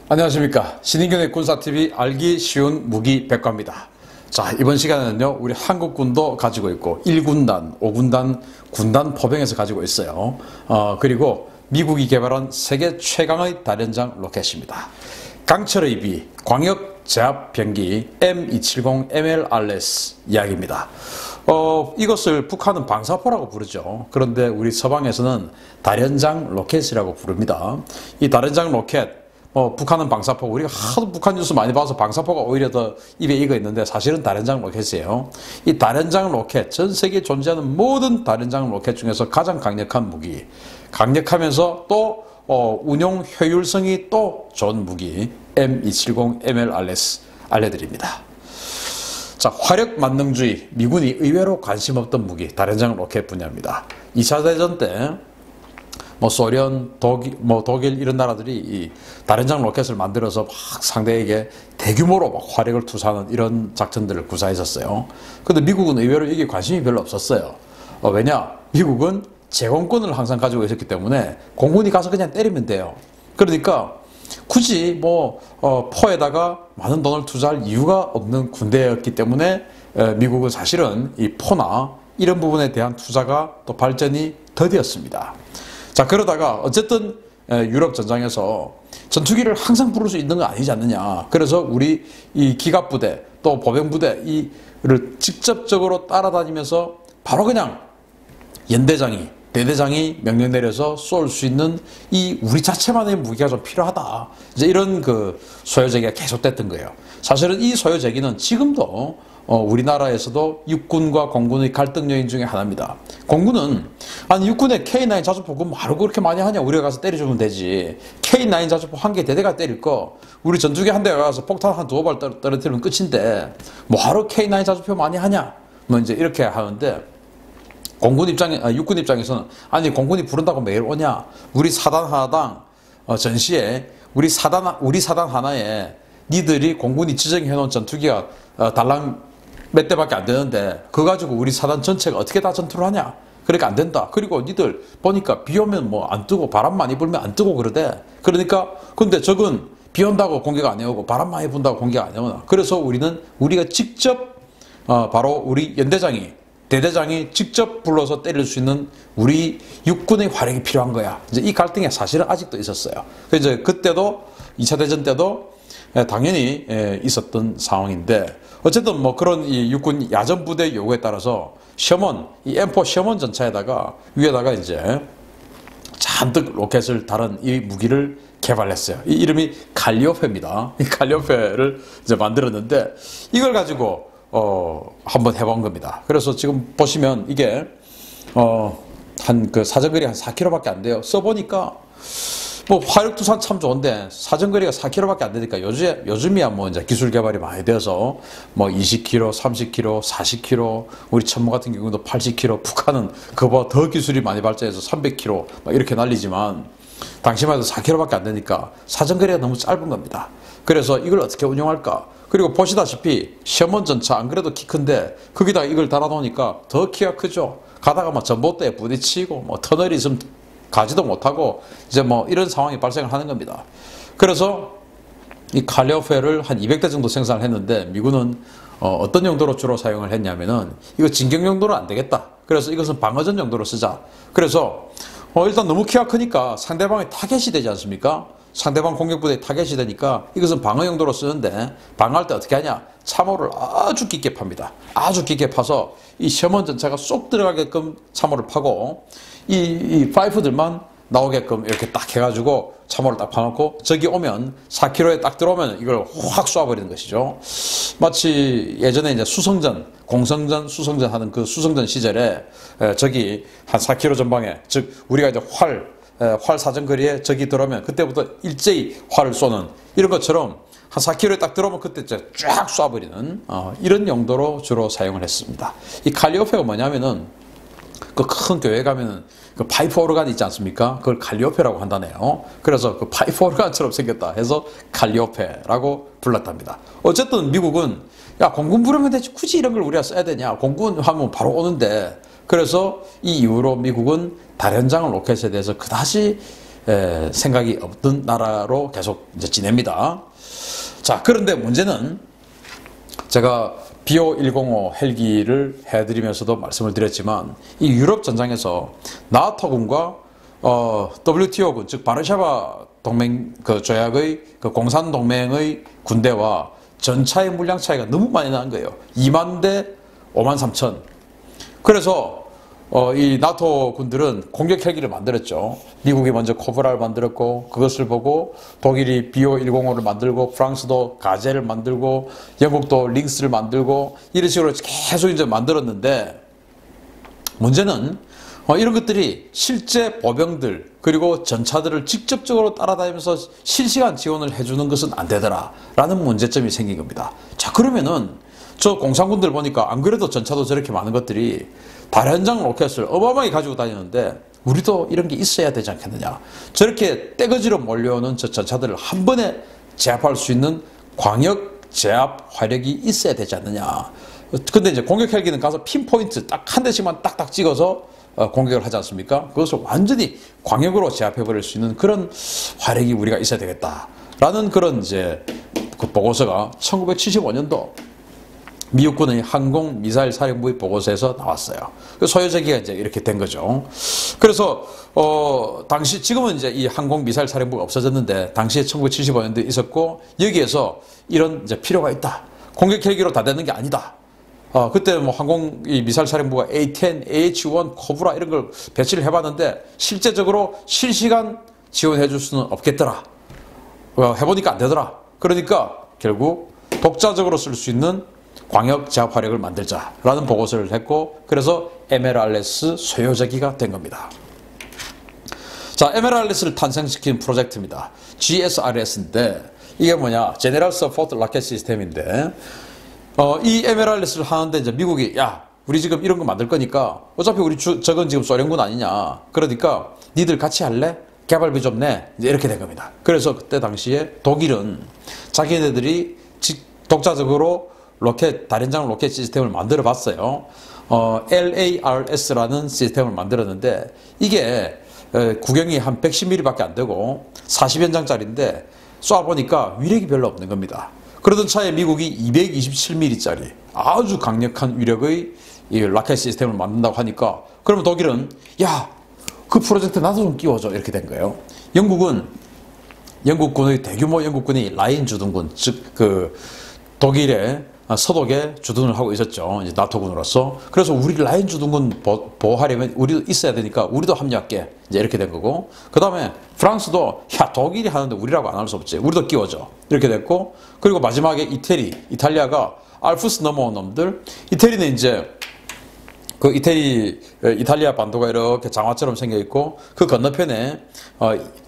안녕하십니까. 신인균의 군사TV 알기 쉬운 무기 백과입니다. 자, 이번 시간에는요, 우리 한국군도 가지고 있고 1군단, 5군단, 군단 포병에서 가지고 있어요. 그리고 미국이 개발한 세계 최강의 다련장 로켓입니다. 강철의 비 광역 제압 병기 M270 MLRS 이야기입니다. 이것을 북한은 방사포라고 부르죠. 그런데 우리 서방에서는 다련장 로켓이라고 부릅니다. 이 다련장 로켓, 북한은 방사포, 우리가 하도 북한 뉴스 많이 봐서 방사포가 오히려 더 입에 익어 있는데 사실은 다련장 로켓이에요. 이 다련장 로켓, 전 세계에 존재하는 모든 다련장 로켓 중에서 가장 강력한 무기, 강력하면서 또 운용 효율성이 또 좋은 무기 M270 MLRS 알려드립니다. 자, 화력 만능주의, 미군이 의외로 관심 없던 무기, 다련장 로켓 분야입니다. 2차 대전 때 소련, 독일 이런 나라들이 이 다련장 로켓을 만들어서 막 상대에게 대규모로 막 화력을 투사하는 이런 작전들을 구사했었어요. 근데 미국은 의외로 이게 관심이 별로 없었어요. 왜냐? 미국은 제공권을 항상 가지고 있었기 때문에 공군이 가서 그냥 때리면 돼요. 그러니까 굳이 포에다가 많은 돈을 투자할 이유가 없는 군대였기 때문에 미국은 사실은 이 포나 이런 부분에 대한 투자가 또 발전이 더디었습니다. 자, 그러다가 어쨌든 유럽 전장에서 전투기를 항상 부를 수 있는 건 아니지 않느냐. 그래서 우리 이 기갑부대 또 보병부대 이를 직접적으로 따라다니면서 바로 그냥 연대장이 대대장이 명령 내려서 쏠 수 있는 이 우리 자체만의 무기가 좀 필요하다. 이제 이런 그 소요제기가 계속됐던 거예요. 사실은 이 소요제기는 지금도 우리나라에서도 육군과 공군의 갈등 요인 중에 하나입니다. 공군은 아니 육군에 K9 자주포 그럼 바로 그렇게 많이 하냐, 우리가 가서 때려주면 되지. K9 자주포 한 개 대대가 때릴 거 우리 전투기 한 대가 가서 폭탄 한 두어 발 떨어뜨리면 끝인데 뭐하러 K9 자주포 많이 하냐, 이제 이렇게 하는데 육군 입장에서는 아니 공군이 부른다고 매일 오냐, 우리 사단 하나당 전시에 우리 사단 하나에 니들이 공군이 지정해 놓은 전투기가 달랑 몇 대밖에 안 되는데 그거 가지고 우리 사단 전체가 어떻게 다 전투를 하냐. 그러니까 안 된다. 그리고 니들 보니까 비 오면 안 뜨고 바람 많이 불면 안 뜨고 그러대. 그러니까 근데 적은 비 온다고 공격 안 해오고 바람 많이 분다고 공격 안 해오나. 그래서 우리가 직접 바로 우리 연대장이 대대장이 직접 불러서 때릴 수 있는 우리 육군의 활약이 필요한 거야. 이제 이 갈등이 사실은 아직도 있었어요. 그래서 그때도 2차 대전 때도 당연히 있었던 상황인데 어쨌든 그런 이 육군 야전부대 요구에 따라서 셔먼, 이 M4 셔먼 전차에다가 위에다가 이제 잔뜩 로켓을 달은 이 무기를 개발했어요. 이 이름이 칼리오페입니다. 이 칼리오페를 이제 만들었는데 이걸 가지고 한번 해본 겁니다. 그래서 지금 보시면 이게 사정거리 한 4km밖에 안 돼요. 써보니까 화력 투산 참 좋은데 사정거리가 4km밖에 안 되니까 요즘이야 이제 기술 개발이 많이 되어서 20km, 30km, 40km, 우리 천무 같은 경우도 80km, 북한은 그보다 더 기술이 많이 발전해서 300km 이렇게 날리지만 당시만 해도 4km밖에 안 되니까 사정거리가 너무 짧은 겁니다. 그래서 이걸 어떻게 운용할까? 그리고 보시다시피 셔먼 전차 안 그래도 키 큰데 거기다가 이걸 달아놓으니까 더 키가 크죠. 가다가 전봇대에 부딪히고 터널이 있으면 가지도 못하고 이제 이런 상황이 발생을 하는 겁니다. 그래서 이 칼리오페를 한 200대 정도 생산을 했는데 미군은 어떤 용도로 주로 사용을 했냐면은 이거 진격 용도는 안 되겠다. 그래서 이것은 방어전 용도로 쓰자. 그래서 일단 너무 키가 크니까 상대방의 타겟이 되지 않습니까? 상대방 공격부대의 타겟이 되니까 이것은 방어 용도로 쓰는데 방어할 때 어떻게 하냐? 참호를 아주 깊게 팝니다. 아주 깊게 파서 이 셔먼 전차가 쏙 들어가게끔 참호를 파고 이 파이프들만 나오게끔 이렇게 딱 해가지고 참호를 딱 파놓고 저기 오면 4km에 딱 들어오면 이걸 확 쏴버리는 것이죠. 마치 예전에 이제 공성전, 수성전 하는 그 수성전 시절에 저기 한 4km 전방에 즉 우리가 이제 활 사정거리에 적이 들어오면 그때부터 일제히 활을 쏘는 이런 것처럼 한 4km에 딱 들어오면 그때 쫙 쏴버리는 이런 용도로 주로 사용을 했습니다. 이 칼리오페가 뭐냐면은 그 큰 교회 가면은 그 파이프 오르간 있지 않습니까? 그걸 칼리오페라고 한다네요. 그래서 그 파이프 오르간처럼 생겼다 해서 칼리오페라고 불렀답니다. 어쨌든 미국은 야 공군 부르면 되지 굳이 이런 걸 우리가 써야 되냐, 공군 하면 바로 오는데. 그래서 이 이후로 미국은 다련장 로켓에 대해서 그다지 생각이 없던 나라로 계속 이제 지냅니다. 자, 그런데 문제는 제가 BO-105 헬기를 해드리면서도 말씀을 드렸지만 이 유럽 전장에서 나토군과 WTO군, 즉 바르샤바 동맹 그 조약의 그 공산 동맹의 군대와 전차의 물량 차이가 너무 많이 나는 거예요. 2만 대 5만 3천. 그래서 이 나토 군들은 공격 헬기를 만들었죠. 미국이 먼저 코브라를 만들었고 그것을 보고 독일이 BO-105를 만들고 프랑스도 가제를 만들고 영국도 링스를 만들고 이런 식으로 계속 이제 만들었는데 문제는 이런 것들이 실제 보병들 그리고 전차들을 직접적으로 따라다니면서 실시간 지원을 해주는 것은 안 되더라라는 문제점이 생긴 겁니다. 자, 그러면은 저 공산군들 보니까 안 그래도 전차도 저렇게 많은 것들이 다련장 로켓을 어마어마하게 가지고 다니는데 우리도 이런 게 있어야 되지 않겠느냐. 저렇게 떼거지로 몰려오는 저 전차들을 한 번에 제압할 수 있는 광역 제압 화력이 있어야 되지 않느냐. 근데 이제 공격 헬기는 가서 핀포인트 딱 한 대씩만 딱딱 찍어서 공격을 하지 않습니까? 그것을 완전히 광역으로 제압해버릴 수 있는 그런 화력이 우리가 있어야 되겠다라는 그런 이제 그 보고서가 1975년도 미국군의 항공 미사일 사령부의 보고서에서 나왔어요. 소요제기가 이제 이렇게 된 거죠. 그래서 당시 지금은 이제 이 항공 미사일 사령부가 없어졌는데 당시에 1975년도에 있었고 여기에서 이런 이제 필요가 있다. 공격 헬기로 다 되는 게 아니다. 그때 뭐 항공 이 미사일 사령부가 A-10, AH-1, 코브라 이런 걸 배치를 해봤는데 실제적으로 실시간 지원해 줄 수는 없겠더라. 해보니까 안 되더라. 그러니까 결국 독자적으로 쓸 수 있는 광역 제압 화력을 만들자라는 보고서를 했고 그래서 MLRS 소요제기가 된 겁니다. 자, MLRS를 탄생시킨 프로젝트입니다. GSRS인데 이게 뭐냐? General Support Rocket System인데 이 MLRS를 하는데 이제 미국이 야, 우리 지금 이런 거 만들 거니까 어차피 우리 저건 지금 소련군 아니냐. 그러니까 니들 같이 할래? 개발비 좀 내. 이제 이렇게 된 겁니다. 그래서 그때 당시에 독일은 자기네들이 독자적으로 다련장 로켓 시스템을 만들어 봤어요. LARS라는 시스템을 만들었는데 이게 구경이 한 110mm 밖에 안 되고 40연장짜리인데 쏴보니까 위력이 별로 없는 겁니다. 그러던 차에 미국이 227mm짜리 아주 강력한 위력의 이 라켓 시스템을 만든다고 하니까 그러면 독일은 야, 그 프로젝트 나도 좀 끼워줘 이렇게 된 거예요. 영국군의 대규모 영국군이 라인 주둔군, 즉 그 독일의 서독에 주둔을 하고 있었죠. 이제 나토군으로서. 그래서 우리 라인 주둔군 보호하려면 우리도 있어야 되니까 우리도 합류할게. 이제 이렇게 된 거고. 그 다음에 프랑스도 야, 독일이 하는데 우리라고 안 할 수 없지. 우리도 끼워줘. 이렇게 됐고. 그리고 마지막에 이탈리아가 알프스 넘어온 놈들. 이태리는 이제 그 이탈리아 반도가 이렇게 장화처럼 생겨 있고 그 건너편에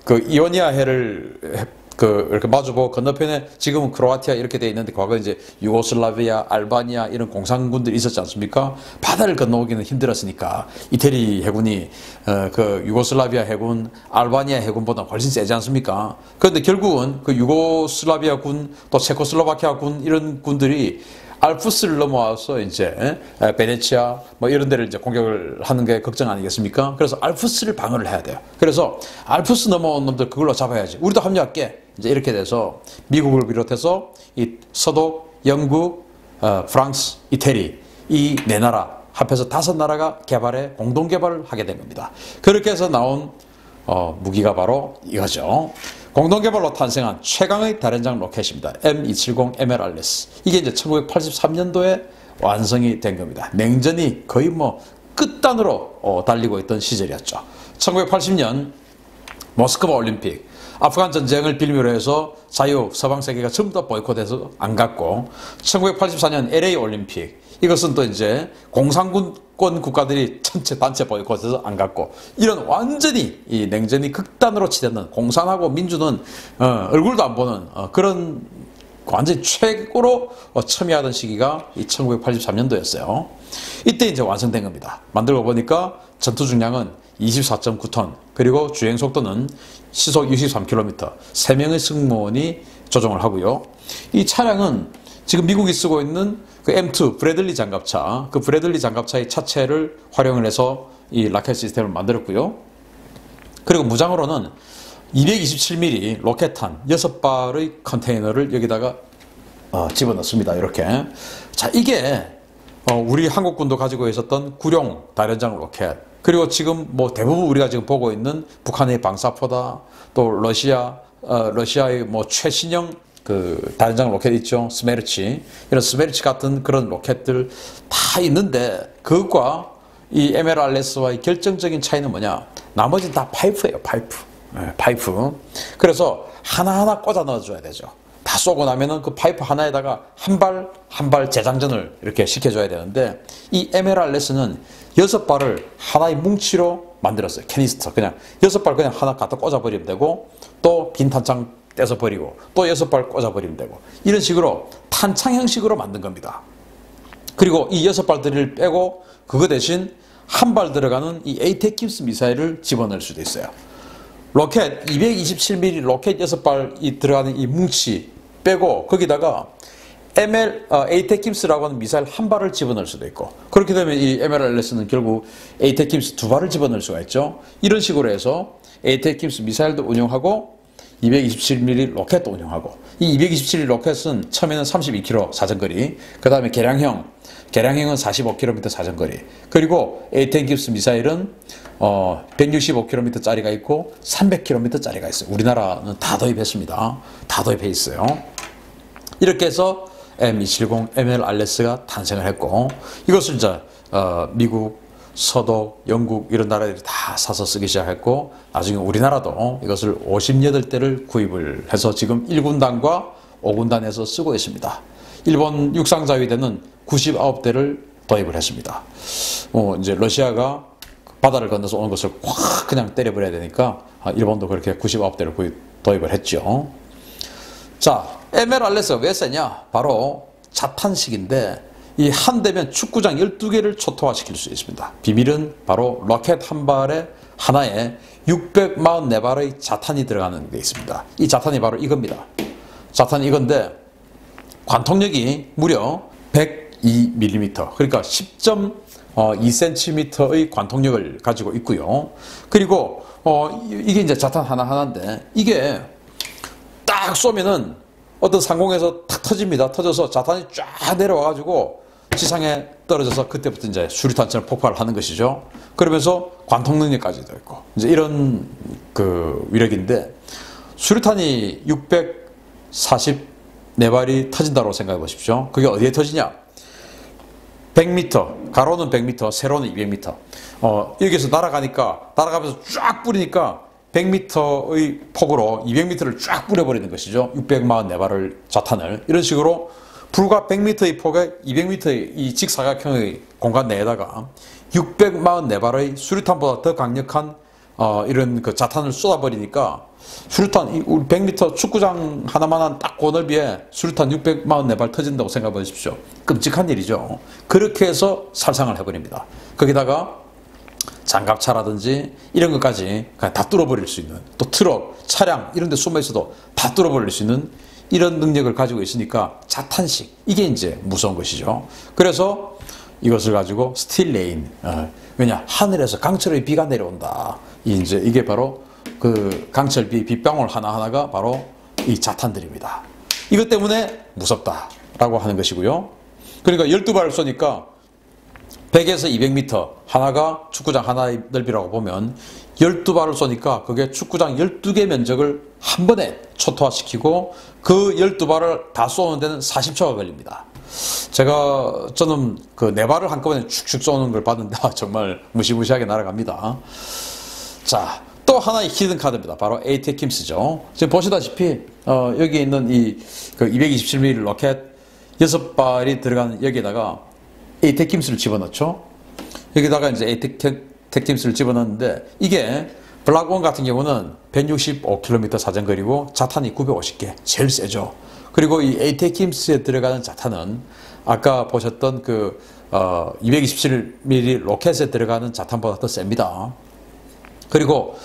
그 이오니아 해를 이렇게 마주보고 건너편에 지금은 크로아티아 이렇게 돼 있는데 과거에 이제 유고슬라비아, 알바니아 이런 공산군들이 있었지 않습니까? 바다를 건너오기는 힘들었으니까 이태리 해군이 그 유고슬라비아 해군, 알바니아 해군보다 훨씬 세지 않습니까? 그런데 결국은 그 유고슬라비아 군, 또 체코슬로바키아 군 이런 군들이 알프스를 넘어와서 이제 베네치아 뭐 이런 데를 이제 공격을 하는 게 걱정 아니겠습니까? 그래서 알프스를 방어를 해야 돼요. 그래서 알프스 넘어온 놈들 그걸로 잡아야지. 우리도 합류할게. 이제 이렇게 돼서 미국을 비롯해서 이 서독, 영국, 프랑스, 이태리 이 네 나라 합해서 5나라가 공동 개발을 하게 된 겁니다. 그렇게 해서 나온 무기가 바로 이거죠. 공동개발로 탄생한 최강의 다련장 로켓입니다. M270 MLRS. 이게 이제 1983년도에 완성이 된 겁니다. 냉전이 거의 뭐 끝단으로 달리고 있던 시절이었죠. 1980년 모스크바 올림픽, 아프간 전쟁을 빌미로 해서 서방 세계가 전부 다 보이콧해서 안 갔고, 1984년 LA 올림픽, 이것은 또 이제 공산군 국가들이 전체 단체 보이콧해서 안 갔고, 이런 완전히 이 냉전이 극단으로 치닫는, 공산하고 민주는 얼굴도 안 보는 그런 완전히 최고로 첨예하던 시기가 이 1983년도였어요. 이때 이제 완성된 겁니다. 만들고 보니까 전투 중량은 24.9톤, 그리고 주행 속도는 시속 63km, 3명의 승무원이 조종을 하고요. 이 차량은 지금 미국이 쓰고 있는 그 M2 브래들리 장갑차, 그 브래들리 장갑차의 차체를 활용을 해서 이 라켓 시스템을 만들었고요. 그리고 무장으로는 227mm 로켓탄 6발의 컨테이너를 여기다가 집어넣습니다. 이렇게. 자, 이게 우리 한국군도 가지고 있었던 구룡 다련장 로켓, 그리고 지금 뭐 대부분 우리가 지금 보고 있는 북한의 방사포다, 또 러시아의 뭐 최신형 그 다련장 로켓 있죠. 스메르치. 이런 스메르치 같은 그런 로켓들 다 있는데, 그것과 이 MLRS와의 결정적인 차이는 뭐냐? 나머지는 다 파이프예요. 파이프. 네, 파이프. 그래서 하나하나 꽂아 넣어줘야 되죠. 다 쏘고 나면은 그 파이프 하나에다가 한 발 재장전을 이렇게 시켜줘야 되는데, 이 MLRS는 6발을 하나의 뭉치로 만들었어요. 캐니스터. 그냥 6발 그냥 하나 갖다 꽂아버리면 되고, 또 빈 탄창 떼서 버리고, 또 6발 꽂아버리면 되고, 이런 식으로 탄창 형식으로 만든 겁니다. 그리고 이 6발들을 빼고 그거 대신 한 발 들어가는 이 에이테킴스 미사일을 집어넣을 수도 있어요. 로켓 227mm 로켓 6발이 들어가는 이 뭉치 빼고 거기다가 에이테킴스라고 하는 미사일 한 발을 집어넣을 수도 있고, 그렇게 되면 이 MLRS는 결국 에이테킴스 2발을 집어넣을 수가 있죠. 이런 식으로 해서 에이테킴스 미사일도 운용하고 227mm 로켓도 운용하고, 이 227mm 로켓은 처음에는 32km 사정거리, 그 다음에 개량형은 45km 사정거리, 그리고 에이테킴스 미사일은 165km 짜리가 있고 300km 짜리가 있어요. 우리나라는 다 도입했습니다. 다 도입해 있어요. 이렇게 해서 M270 MLRS가 탄생을 했고, 이것을 이제 미국, 서독, 영국 이런 나라들이 다 사서 쓰기 시작했고, 나중에 우리나라도 이것을 58대를 구입을 해서 지금 1군단과 5군단에서 쓰고 있습니다. 일본 육상자위대는 99대를 도입을 했습니다. 이제 러시아가 바다를 건너서 오는 것을 확 그냥 때려버려야 되니까 일본도 그렇게 99대를 도입을 했죠. 자, MLRS가 왜 세냐? 바로 자탄식인데, 이 한 대면 축구장 12개를 초토화시킬 수 있습니다. 비밀은 바로 로켓 한 발에 하나에 644발의 자탄이 들어가는 데 있습니다. 이 자탄이 바로 이겁니다. 자탄이 이건데 관통력이 무려 102mm, 그러니까 10.2cm의 관통력을 가지고 있고요. 그리고 이게 이제 자탄 하나하나인데, 이게 딱 쏘면은 어떤 상공에서 탁 터집니다. 터져서 자탄이 쫙 내려와가지고 지상에 떨어져서 그때부터 이제 수류탄처럼 폭발을 하는 것이죠. 그러면서 관통 능력까지도 있고, 이제 이런 그 위력인데, 수류탄이 644발이 터진다고 생각해 보십시오. 그게 어디에 터지냐? 100m, 가로는 100m, 세로는 200m. 여기서 날아가면서 쫙 뿌리니까 100m의 폭으로 200m를 쫙 뿌려버리는 것이죠. 644발을 자탄을. 이런 식으로 불과 100m의 폭에 200m의 이 직사각형의 공간 내에다가 644발의 수류탄보다 더 강력한 이런 그 자탄을 쏟아버리니까, 수류탄, 우리 100m 축구장 하나만한 딱 그 넓이에 수류탄 644발 터진다고 생각해 보십시오. 끔찍한 일이죠. 그렇게 해서 살상을 해버립니다. 거기다가 장갑차라든지 이런 것까지 그냥 다 뚫어버릴 수 있는, 또 트럭, 차량 이런 데 숨어 있어도 다 뚫어버릴 수 있는 이런 능력을 가지고 있으니까 자탄식, 이게 이제 무서운 것이죠. 그래서 이것을 가지고 스틸 레인, 왜냐, 하늘에서 강철의 비가 내려온다. 이게 바로 그 강철비 빗방울 하나하나가 바로 이 자탄들입니다. 이것 때문에 무섭다라고 하는 것이고요. 그러니까 12발을 쏘니까 100에서 200m, 하나가 축구장 하나의 넓이라고 보면 12발을 쏘니까 그게 축구장 12개 면적을 한 번에 초토화시키고, 그 12발을 다 쏘는 데는 40초가 걸립니다. 저는 그 4발을 한꺼번에 축축 쏘는 걸 봤는데 정말 무시무시하게 날아갑니다. 자, 또 하나의 히든 카드입니다. 바로 에이테킴스죠. 지금 보시다시피 여기 있는 이 그 227mm 로켓 6발이 들어가는 여기에다가 에이테킴스를 집어넣죠. 여기다가 이제 에이테킴스를 집어넣는데, 이게 블락1 같은 경우는 165km 사정거리고 자탄이 950개, 제일 세죠. 그리고 이 에이테킴스에 들어가는 자탄은 아까 보셨던 그 227mm 로켓에 들어가는 자탄보다 더 셉니다. 그리고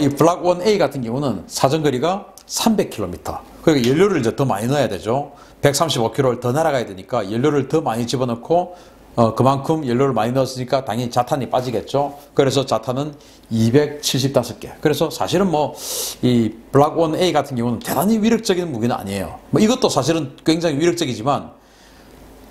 이 블락1A 같은 경우는 사정거리가 300km. 그러니까 연료를 이제 더 많이 넣어야 되죠. 135km를 더 날아가야 되니까 연료를 더 많이 집어넣고 그만큼 연료를 많이 넣었으니까 당연히 자탄이 빠지겠죠. 그래서 자탄은 275개. 그래서 사실은 뭐 이 블락 1A 같은 경우는 대단히 위력적인 무기는 아니에요. 뭐 이것도 사실은 굉장히 위력적이지만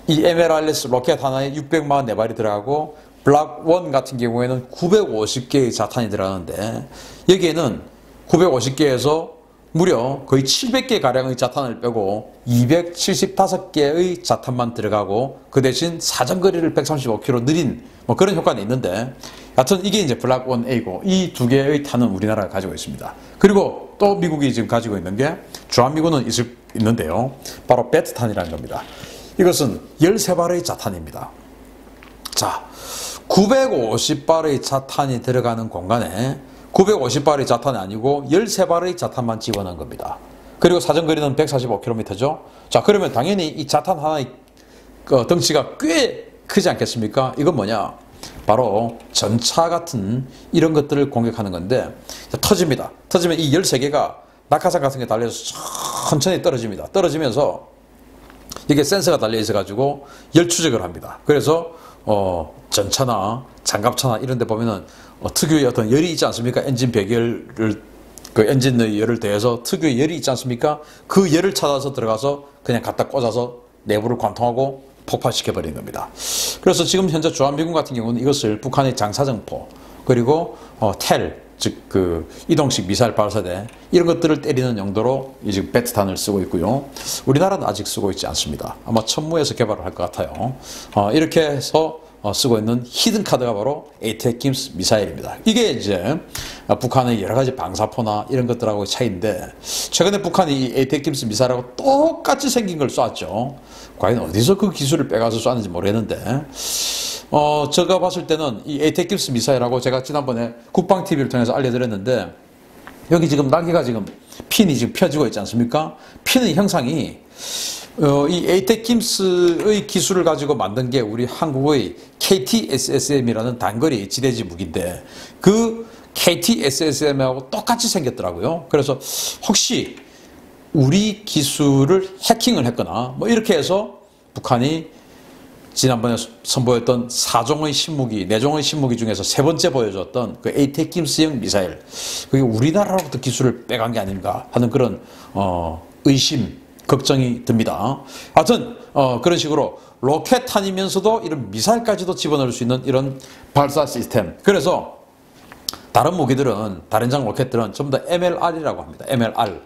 이 MLRS 로켓 하나에 600만 4발이 들어가고 블락 1 같은 경우에는 950개의 자탄이 들어가는데 여기에는 950개에서 무려 거의 700개 가량의 자탄을 빼고 275개의 자탄만 들어가고 그 대신 사정거리를 135km 느린 뭐 그런 효과는 있는데 여하튼 이게 이제 블락 1A고 이 두 개의 탄은 우리나라가 가지고 있습니다. 그리고 또 미국이 지금 가지고 있는 게 주한미군은 있는데요. 바로 베트탄이라는 겁니다. 이것은 13발의 자탄입니다. 자, 950발의 자탄이 들어가는 공간에 950발의 자탄이 아니고 13발의 자탄만 집어넣은 겁니다. 그리고 사정거리는 145km죠. 자, 그러면 당연히 이 자탄 하나의 덩치가 꽤 크지 않겠습니까? 이건 뭐냐? 바로 전차 같은 이런 것들을 공격하는 건데 터집니다. 터지면 이 13개가 낙하산 같은 게 달려서 천천히 떨어집니다. 떨어지면서 이게 센서가 달려 있어 가지고 열 추적을 합니다. 그래서 전차나 장갑차나 이런 데 보면은 특유의 어떤 열이 있지 않습니까? 엔진 배기열을 그 엔진의 열을 대해서 특유의 열이 있지 않습니까? 그 열을 찾아서 들어가서 그냥 갖다 꽂아서 내부를 관통하고 폭파시켜 버리는 겁니다. 그래서 지금 현재 주한미군 같은 경우는 이것을 북한의 장사정포 그리고 텔 즉 그 이동식 미사일 발사대 이런 것들을 때리는 용도로 지금 베트탄을 쓰고 있고요. 우리나라는 아직 쓰고 있지 않습니다. 아마 천무에서 개발을 할 것 같아요. 이렇게 해서 쓰고 있는 히든 카드가 바로 에이테킴스 미사일입니다. 이게 이제 북한의 여러 가지 방사포나 이런 것들하고의 차이인데 최근에 북한이 이 에이테킴스 미사일하고 똑같이 생긴 걸 쐈죠. 과연 어디서 그 기술을 빼가서 쐈는지 모르겠는데 제가 봤을 때는 이 에이테킴스 미사일하고 제가 지난번에 국방TV를 통해서 알려드렸는데 여기 지금 날개가 지금 핀이 지금 펴지고 있지 않습니까? 핀의 형상이 이 에이테킴스의 기술을 가지고 만든 게 우리 한국의 KT-SSM이라는 단거리 지대지 무기인데 그 KT-SSM하고 똑같이 생겼더라고요. 그래서 혹시 우리 기술을 해킹을 했거나 뭐 이렇게 해서 북한이 지난번에 선보였던 4종의 신무기, 4종의 신무기 중에서 세 번째 보여줬던 그 에이테킴스형 미사일 그게 우리나라로부터 기술을 빼간 게 아닌가 하는 그런 의심, 걱정이 듭니다. 하여튼 그런 식으로 로켓탄이면서도 이런 미사일까지도 집어넣을 수 있는 이런 발사 시스템. 그래서 다른 무기들은 다른 장 로켓들은 전부 다 MLR이라고 합니다. MLR,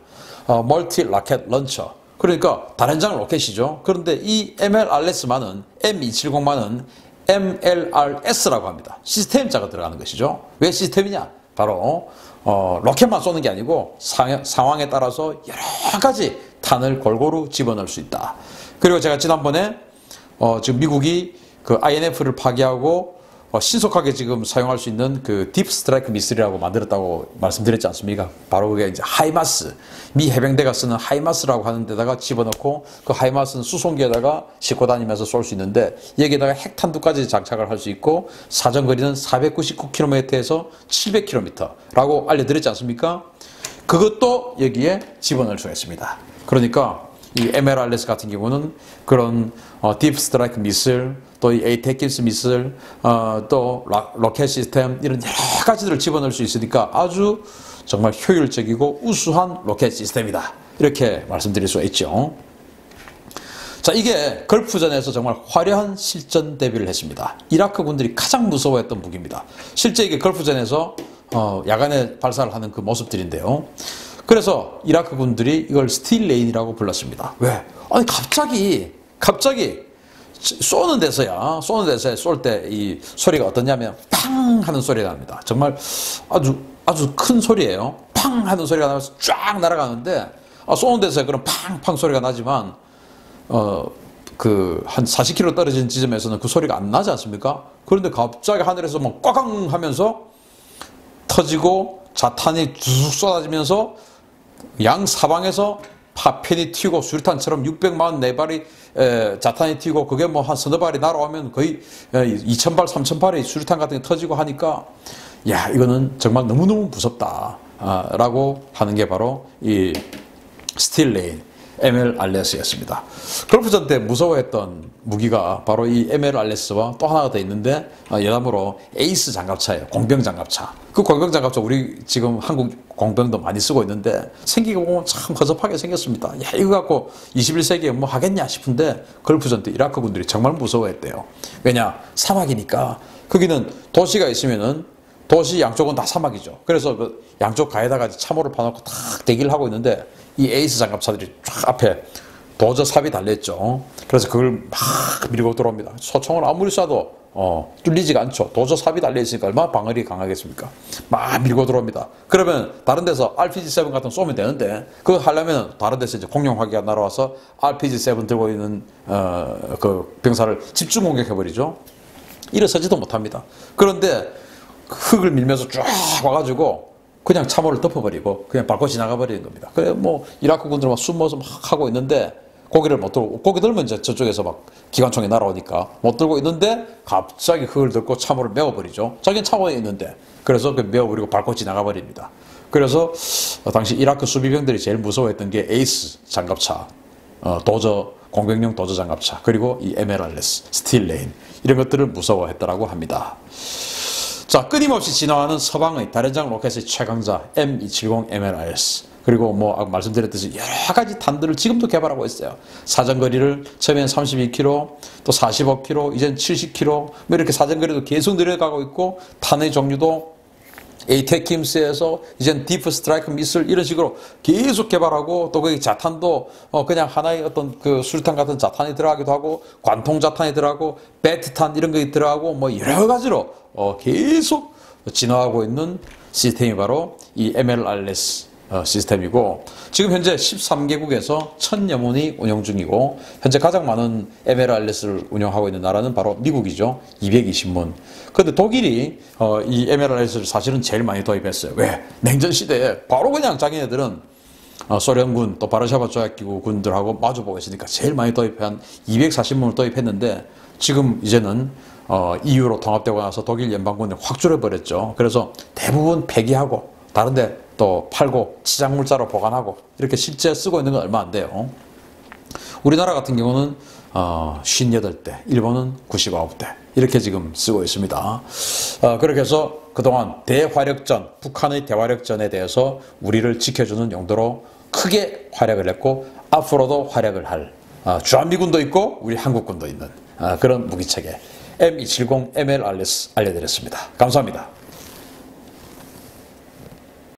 멀티 로켓 런처. 그러니까 다른 장 로켓이죠. 그런데 이 MLRS만은 M270만은 MLRS라고 합니다. 시스템자가 들어가는 것이죠. 왜 시스템이냐? 바로 로켓만 쏘는 게 아니고 상황에 따라서 여러 가지 탄을 골고루 집어넣을 수 있다. 그리고 제가 지난번에 지금 미국이 그 INF를 파괴하고 신속하게 지금 사용할 수 있는 그 딥 스트라이크 미슬이라고 만들었다고 말씀드렸지 않습니까? 바로 그게 이제 하이마스, 미 해병대가 쓰는 하이마스라고 하는 데다가 집어넣고 그 하이마스는 수송기에다가 싣고 다니면서 쏠 수 있는데 여기에다가 핵탄두까지 장착을 할 수 있고 사정거리는 499km에서 700km라고 알려드렸지 않습니까? 그것도 여기에 집어넣을 수가 있습니다. 그러니까 이 MLRS 같은 경우는 그런 딥 스트라이크 미슬, 또 이 에이테킴스 미슬, 또 로켓 시스템 이런 여러 가지들을 집어넣을 수 있으니까 아주 정말 효율적이고 우수한 로켓 시스템이다. 이렇게 말씀드릴 수가 있죠. 자, 이게 걸프전에서 정말 화려한 실전 대비를 했습니다. 이라크 군들이 가장 무서워했던 무기입니다. 실제 이게 걸프전에서 야간에 발사를 하는 그 모습들인데요. 그래서 이라크 군들이 이걸 스틸 레인이라고 불렀습니다. 왜? 아니 갑자기 쏘는 데서야 쏠 때 이 소리가 어떠냐면 팡 하는 소리가 납니다. 정말 아주 큰 소리예요. 팡 하는 소리가 나면서 쫙 날아가는데 쏘는 데서야 그런 팡팡 소리가 나지만 그 한 40km 떨어진 지점에서는 그 소리가 안 나지 않습니까? 그런데 갑자기 하늘에서 막 꽝 하면서 터지고 자탄이 쭉 쏟아지면서 양 사방에서 파편이 튀고 수류탄처럼 644발이 자탄이 튀고 그게 뭐 한 서너 발이 날아오면 거의 2000발, 3000발의 수류탄 같은 게 터지고 하니까 야 이거는 정말 너무너무 무섭다 라고 하는 게 바로 이 스틸 레인 MLRS였습니다. 걸프전 때 무서워했던 무기가 바로 이 MLRS와 또 하나가 더 있는데 여담으로 에이스 장갑차예요. 공병 장갑차. 그 공병 장갑차 우리 지금 한국 공병도 많이 쓰고 있는데 생기고 보면 참 허접하게 생겼습니다. 야, 이거 갖고 21세기에 뭐 하겠냐 싶은데 걸프전 때 이라크 군들이 정말 무서워했대요. 왜냐? 사막이니까. 거기는 도시가 있으면은 도시 양쪽은 다 사막이죠. 그래서 그 양쪽 가에다가 참호를 파놓고 탁 대기를 하고 있는데 이 에이스 장갑차들이 쫙 앞에 도저 삽이 달렸죠. 그래서 그걸 막 밀고 들어옵니다. 소총을 아무리 쏴도 뚫리지가 않죠. 도저 삽이 달려있으니까 얼마나 방어력이 강하겠습니까? 막 밀고 들어옵니다. 그러면 다른 데서 RPG-7 같은 거 쏘면 되는데 그거 하려면 다른 데서 이제 공룡화기가 날아와서 RPG-7 들고 있는 그 병사를 집중 공격해버리죠. 일어서지도 못합니다. 그런데 흙을 밀면서 쫙 와가지고 그냥 참호를 덮어버리고 그냥 밟고 지나가 버리는 겁니다. 그래 뭐 이라크 군들은 막 숨어서 막 하고 있는데 고기를 못 들고 고기 들면 이제 저쪽에서 막 기관총이 날아오니까 못 들고 있는데 갑자기 흙을 들고 참호를 메워버리죠. 자기는 참호에 있는데 그래서 그 메워버리고 밟고 지나가 버립니다. 그래서 당시 이라크 수비병들이 제일 무서워했던 게 에이스 장갑차, 도저 공병용 도저 장갑차 그리고 이 MLRS, 스틸 레인 이런 것들을 무서워했다라고 합니다. 자, 끊임없이 진화하는 서방의 다련장 로켓의 최강자 M270 MLRS 그리고 뭐 아까 말씀드렸듯이 여러 가지 탄들을 지금도 개발하고 있어요. 사정거리를 처음엔 32km, 또 45km, 이젠 70km 뭐 이렇게 사정거리도 계속 늘어가고 있고 탄의 종류도 에이테킴스에서 이젠 디프 스트라이크 미슬 이런 식으로 계속 개발하고 또 거기 자탄도 그냥 하나의 어떤 그 수류탄 같은 자탄이 들어가기도 하고 관통 자탄이 들어가고 배트탄 이런 게 들어가고 뭐 여러 가지로 계속 진화하고 있는 시스템이 바로 이 MLRS 시스템이고 지금 현재 13개국에서 1000여 문이 운영 중이고 현재 가장 많은 MLRS를 운영하고 있는 나라는 바로 미국이죠. 220문. 그런데 독일이 이 MLRS를 사실은 제일 많이 도입했어요. 왜? 냉전시대에 바로 그냥 자기네들은 소련군 또 바르샤바 조약기구 군들하고 마주보고 있으니까 제일 많이 도입한 240문을 도입했는데 지금 이제는 EU로 통합되고 나서 독일 연방군이 확 줄여버렸죠. 그래서 대부분 폐기하고 다른데 또 팔고 치장물자로 보관하고 이렇게 실제 쓰고 있는 건 얼마 안 돼요. 우리나라 같은 경우는 58대, 일본은 99대 이렇게 지금 쓰고 있습니다. 그렇게 해서 그동안 대화력전, 북한의 대화력전에 대해서 우리를 지켜주는 용도로 크게 활약을 했고 앞으로도 활약을 할 주한미군도 있고 우리 한국군도 있는 그런 무기체계 M270 MLRS 알려드렸습니다. 감사합니다.